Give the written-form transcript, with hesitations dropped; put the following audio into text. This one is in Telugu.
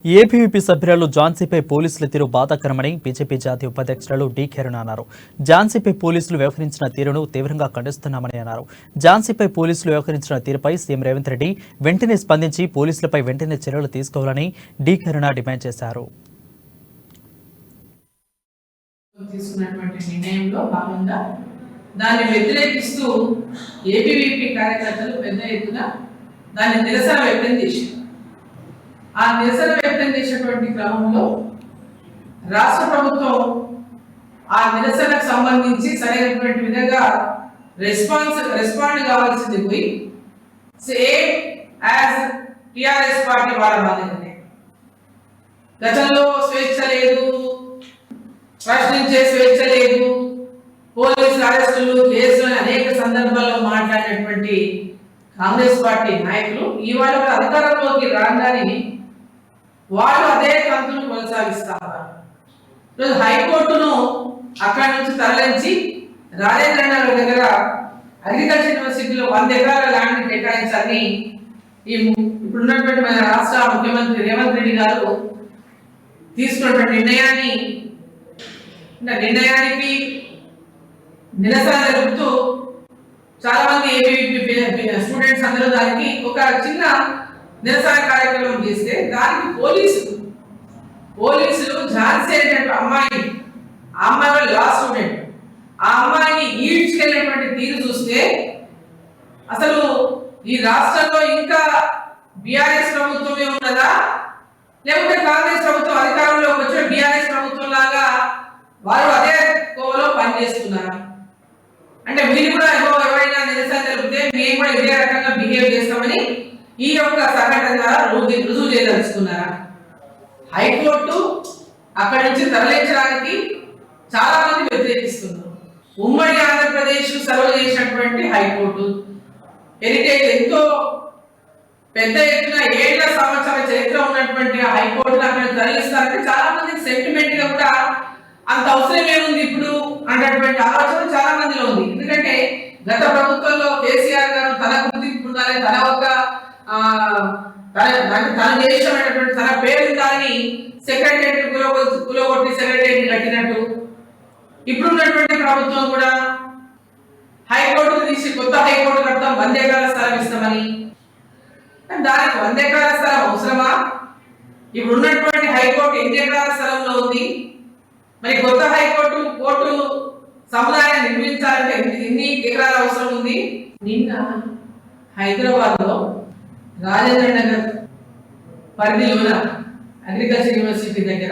ఏపీవీపీ సభ్యురాలు ఝాన్సీపై పోలీసుల తీరు బాధాకరమని బీజేపీ జాతీయ ఉపాధ్యక్షురాలు డి కిరణ్ అన్నారు. ఝాన్సీపై పోలీసులు వ్యవహరించిన తీరును తీవ్రంగా ఖండిస్తున్నామని అన్నారు. ఝాన్సీపై పోలీసులు వ్యవహరించిన తీరుపై సీఎం రేవంత్ రెడ్డి వెంటనే స్పందించి పోలీసులపై వెంటనే చర్యలు తీసుకోవాలని డి కిరణ్ డిమాండ్ చేశారు. దాన్ని వ్యతిరేకిస్తూ ఏపీవీపీ కార్యకర్తలు పెద్ద ఎత్తున దాన్ని నిరసన వ్యక్తం చేశారు. ఆ నిరసన వ్యక్తం చేసేటువంటి క్రమంలో రాష్ట్ర ప్రభుత్వం ఆ నిరసనకు సంబంధించి సరైనటువంటి విధంగా రెస్పాండ్ కావాల్సింది పోయి సేమ్ యాజ్ టిఆర్ఎస్ పార్టీ వాళ్ళ మాదిరిగానే గతంలో స్వేచ్ఛ లేదు, ప్రశ్నించే స్వేచ్ఛ లేదు, పోలీసు అరెస్టులు కేసులు అనేక సందర్భాల్లో మాట్లాడినటువంటి కాంగ్రెస్ పార్టీ నాయకులు ఇవాళ అధికారంలోకి రాగానే వాళ్ళు అదే కంతులు కొనసాగిస్తారు. హైకోర్టును అక్కడి నుంచి తరలించి రాజేంద్ర నగర్ దగ్గర అగ్రికల్చర్ యూనివర్సిటీలో 100 ఎకరాల ల్యాండ్ కేటాయించాలని ఇప్పుడున్నటువంటి మన రాష్ట్ర ముఖ్యమంత్రి రేవంత్ రెడ్డి గారు తీసుకున్నటువంటి నిర్ణయానికి నిరసన తెలుపుతూ చాలా మంది ఏబీవీపీ స్టూడెంట్స్ అందరూ దానికి ఒక చిన్న నిరసన కార్యక్రమం చేస్తే దానికి పోలీసులు ఝాన్సీ అనేటువంటి అమ్మాయి లా స్టూడెంట్ ఆ అమ్మాయిని ఈడ్చుకెళ్ళినటువంటి తీరు చూస్తే అసలు ఈ రాష్ట్రంలో ఇంకా బీఆర్ఎస్ ప్రభుత్వమే ఉన్నదా, లేకపోతే కాంగ్రెస్ ప్రభుత్వం అధికారంలోకి వచ్చిన బీఆర్ఎస్ ప్రభుత్వం లాగా వారు అదే కోవలో పనిచేస్తున్నారా? అంటే మీరు కూడా ఎవరైనా నిరసన తెలిపితే మేము కూడా ఇదే రకంగా బిహేవ్ చేస్తామని ఈ యొక్క సంఘటన ద్వారా రుజువు చేయదలుచుకున్నారా? హైకోర్టు అక్కడి నుంచి తరలించడానికి చాలా మంది వ్యతిరేకిస్తున్నారు. ఉమ్మడి ఆంధ్రప్రదేశ్ సర్వ్ చేసినటువంటి హైకోర్టు హెరిటేజ్ ఎంతో పెద్ద ఎత్తున 7 సంవత్సరాల చరిత్ర ఉన్నటువంటి హైకోర్టును అక్కడ తరలిస్తారంటే చాలా మందికి సెంటిమెంట్ గా కూడా అంత అవసరం ఏముంది ఇప్పుడు అన్నటువంటి ఆలోచన చాలా మందిలో ఉంది. ఎందుకంటే గత ప్రభుత్వంలో కేసీఆర్ గారు తన గుర్తింపు ఉండాలి, తన దేశమైనటువంటి తన పేరు ఉండాలని సెక్రటరీ కులగొట్టి సెక్రటరీ కట్టినట్టు ఇప్పుడున్నటువంటి ప్రభుత్వం కూడా హైకోర్టు తీసి కొత్త హైకోర్టు కడతాం, 100 ఎకరాల స్థలం ఇస్తామని. దానికి 100 ఎకరాల స్థలం అవసరమా? ఇప్పుడున్నటువంటి హైకోర్టు ఎన్ని ఎకరాల స్థలంలో ఉంది? మరి కొత్త కోర్టు సముదాయాన్ని నిర్మించాలంటే ఎన్ని ఎకరాల అవసరం ఉంది? నిన్న హైదరాబాద్ లో రాజేంద్ర నగర్ పరిధిలోన అగ్రికల్చర్ యూనివర్సిటీ దగ్గర